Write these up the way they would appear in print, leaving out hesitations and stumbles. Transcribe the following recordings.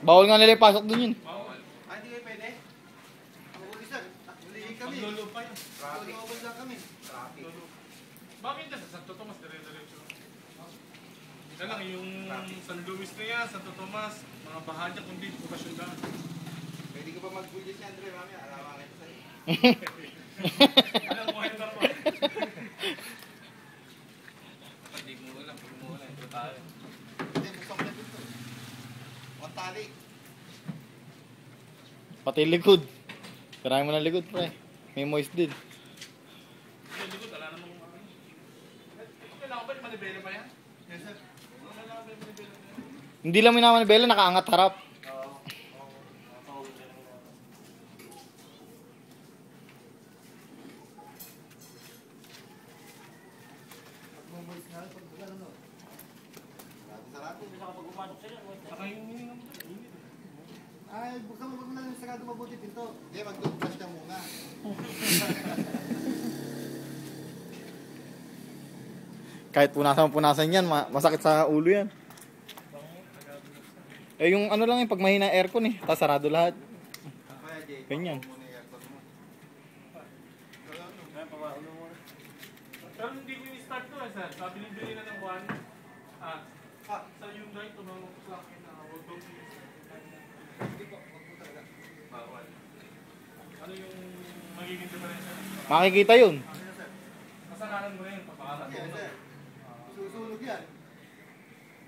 Bawal nga nila ipasok dun yun. Bawal. Hindi kayo pwede? Huli sir. Hulihin kami. Magluloob pa yun. Magluloob lang kami. Bakit dyan sa Santo Tomas, dire-diretso? Yan lang, yung San Luis na yan, Santo Tomas, mga bahadya, kundi bukasyon lang. Pwede ko pa mag-budget niya, Andre, mami. Alaman kita sa'yo. Alam mo, ayun lang po. Kapag di mo ulam, pag mo ulam, ito tayo. Hindi, buksan ko na dito. Huwag tali. Pati likod. Karami mo ng likod, pre. May moist din. Hindi, likod, wala namang mga. Kailangan ba yung manibela pa yan? Yes, sir. Kailangan ba yung manibela pa yan? Hindi lang minamanibela, nakaangat harap. Saka yung hininga mo doon, init. Ay, buksan mo na yung sarado mabuti pinto. Hindi, mag-flash ka muna. Kahit punasan yan, masakit sa ulo yan. Eh yung ano lang yung pag mahina aircon eh, tapos sarado lahat. Ganyan. Pero hindi ko in-start to eh, sir. Sabi ni Billy na ng 1. Sa Hyundai, tumawag ko sa akin na huwag daw Hindi po, wag po talaga. bawal. Ano yung magiging diferensya? Makikita yun. Ano sir? Kasalanan mo rin, papakalat Yes, mo. sir. Susunog yan.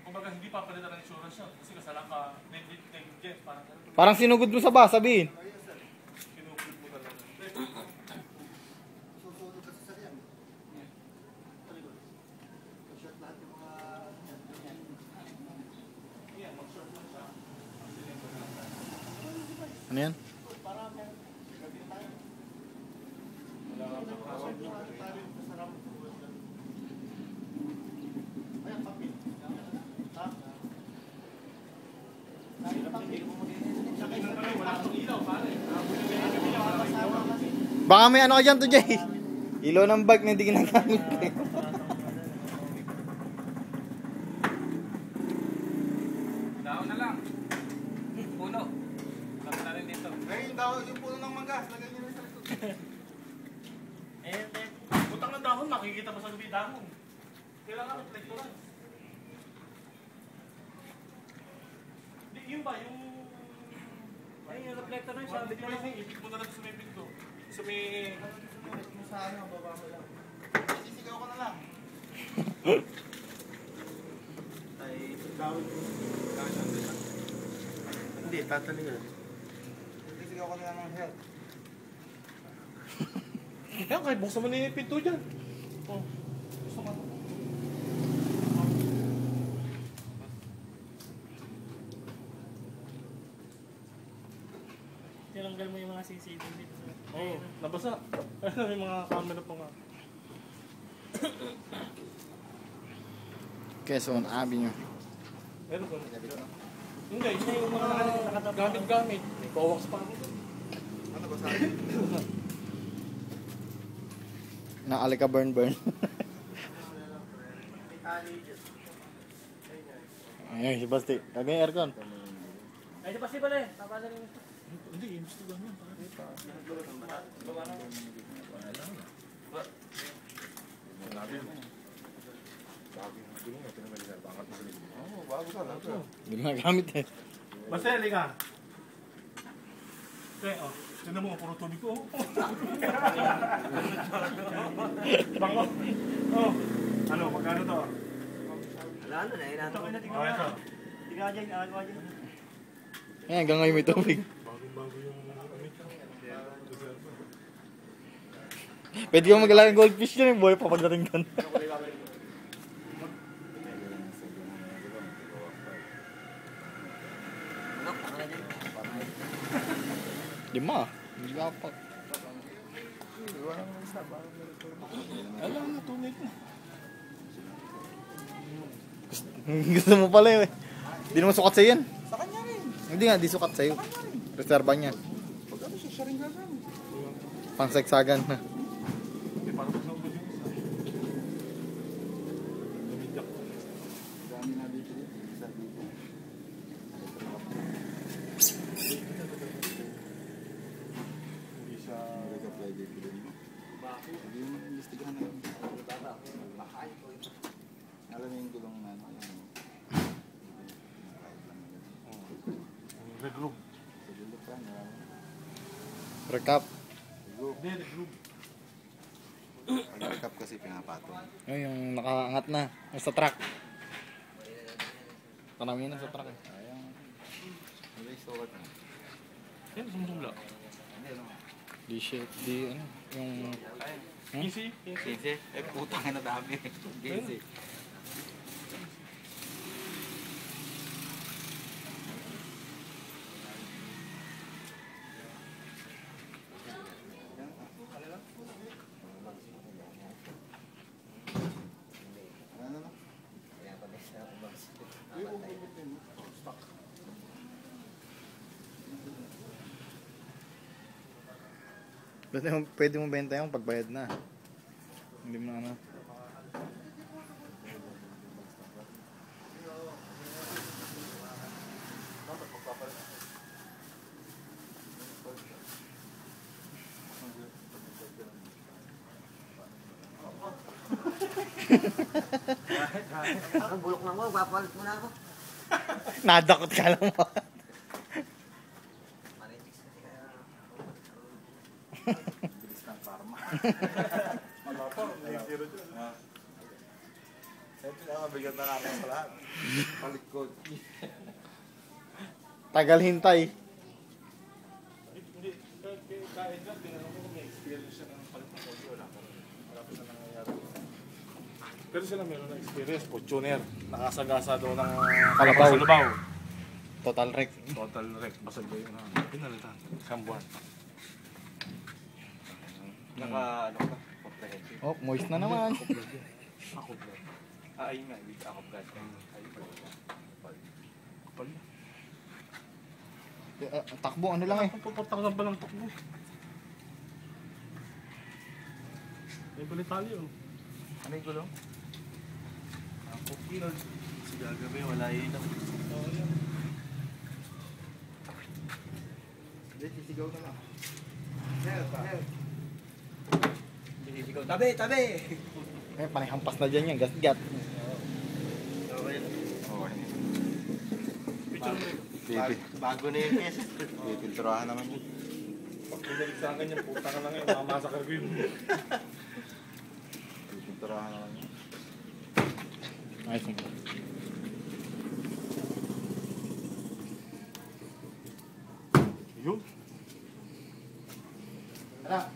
Kumbaga hindi papalitan ng insurance yun. Kasi kasalanan ka, negligence, parang ganun. Parang sinugod mo sa bus, sabihin. Oh, yes, sir. Kinugod mo talaga. Susunog kasi sir yan. Short lahat yung mga... Yan, mag-short lang siya. Ano yan? Baka may ano ka dyan to, Jay. Ilaw ng bike na hindi ginagamit. Daon na lang. Puno. Lagi na rin dito. Ngayon daw, yung puno ng mangga, lagay nyo rin sa likod. Butang ng dahon, makikita mo sa gabi dahon. Kailangan reflectoran. Di, yun ba, yung... Ay, yung reflector na yun, sabi ko lang. Ipit mo na lang sa may pinto. Sa may... Kung sa ano, baba mo lang. Sisigaw ko na lang. Ay, gawin ko. Hindi, tataling ko. Sisigaw ko na lang ng help. Kaya kahit buksan mo na yung pinto dyan. Oh. Gusto ka. Tinanggal mo yung mga CCTV dito. Oo, nabasa. Ano, may mga camera pa nga. Quezon Avenue. Meron ba? Hindi, hindi yung mga gamit-gamit. May bawas pa ako. Ano ba sa akin? Naali ka burn. Ayun, si Basti. Kagay yung aircon. Ay, di ba si Bale? Tama na rin ito. Hindi, imbestigan yan. Oo, bago ka lang. Hindi mo nagamit eh. Basta, ka. Okay, oh. Tignan mo, puro tubig ko. Bango. Oh. Ano, magkano to? Wala na, nainato ko na. Oh, ito. Tingnan dyan, tingnan dyan. Ayan, hanggang ngayon may tubig. Bagong-bago yung amit. Pwede ka mag-alagang goldfish dyan eh, boy, papagdating doon. Lima, hindi ka pa. Alam na, tunay ko. Gusto mo pala eh. Hindi naman sukat sa'yo yan. Sa kanya rin. Hindi nga, di sukat sa'yo. Reserva niya. Pag ano siya rin gagamit. Pangsagsagan na. Hindi, parang gusto ko yung isa. Lumidyak ko. Dami na dito. Isa dito. Regroup. Recap. Hindi, regroup. Pag-recap kasi pinapatong. Ay, yung nakaangat na. Yung sa truck. Tanawin na sa truck. Ayun. Ano yung sukat mo? Yan, sumula. Hindi, ano? Di shit. Di ano. Yung... 15? 15? Eh, putang na dami. 15. Ano na? Pwede mo benta yung pagbayad na. Hindi mo na ano. Ang bulok na mo, papalit mo na ako. Nadakot ka lang mo. Bilis ng karma. Malapa, may zero dyan. Ito yung mabigat na namin sa lahat. Palikod. Tagal hintay. Hindi, kahit dyan, tinanong ko kung may experience siya ng palit ng audio. Wala pa siya nangyayari. Pero sila meron na experience, Fortuner. Nakasagasa daw ng Kalabaw. Kalabaw. Total wreck. Total wreck, basag ba yun? Pinalitan, isang buwan. Naka, ano ka? Comprehensive. Oh, moist na naman. Ako ba? Ayun nga, with ako blood. Ayun pala. Kapal na. Takbo, ano lang eh. Ang pagpatakasan pa ng takbo. May balitali oh. Ano yung gulong? Ang cookie. Si gagabi, wala yun. Oo, yan. Hindi, sisigaw na lang. Help, help. Sisigaw. Tabi, tabi! Eh, panihampas na dyan yan. Gat-gat. Okay. Picture mo rin. Bago na yun, yes. Pipilturahan naman yun. Pag pinalik sa akin yung puta ka na ngayon, mamasakar ko yun. Pipilturahan naman yun. Ayos mo. Yun. Ano?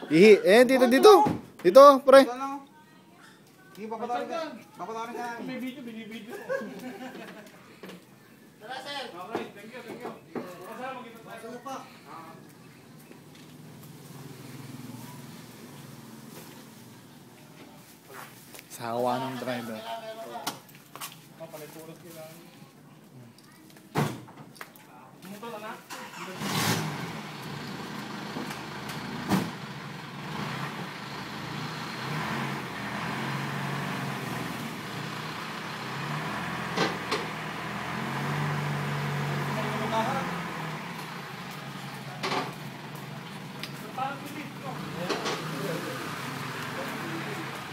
Ihi. Eh, dito, dito. Dito, pre. Sige, papatarin ka. Papatarin ka. May video, binibideo. Tara, sir. Okay, thank you, thank you. Kasama, magkita tayo. Sawa ng driver. Mapalipuras kailangan. Pumunta na na.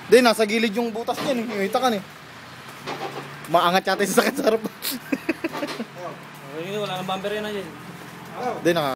Hindi, nasa gilid yung butas niyan eh. Yung itakan eh. Maangat yata yung sakit sa harap. Wala nang bumper yun na dyan. Hindi, naka...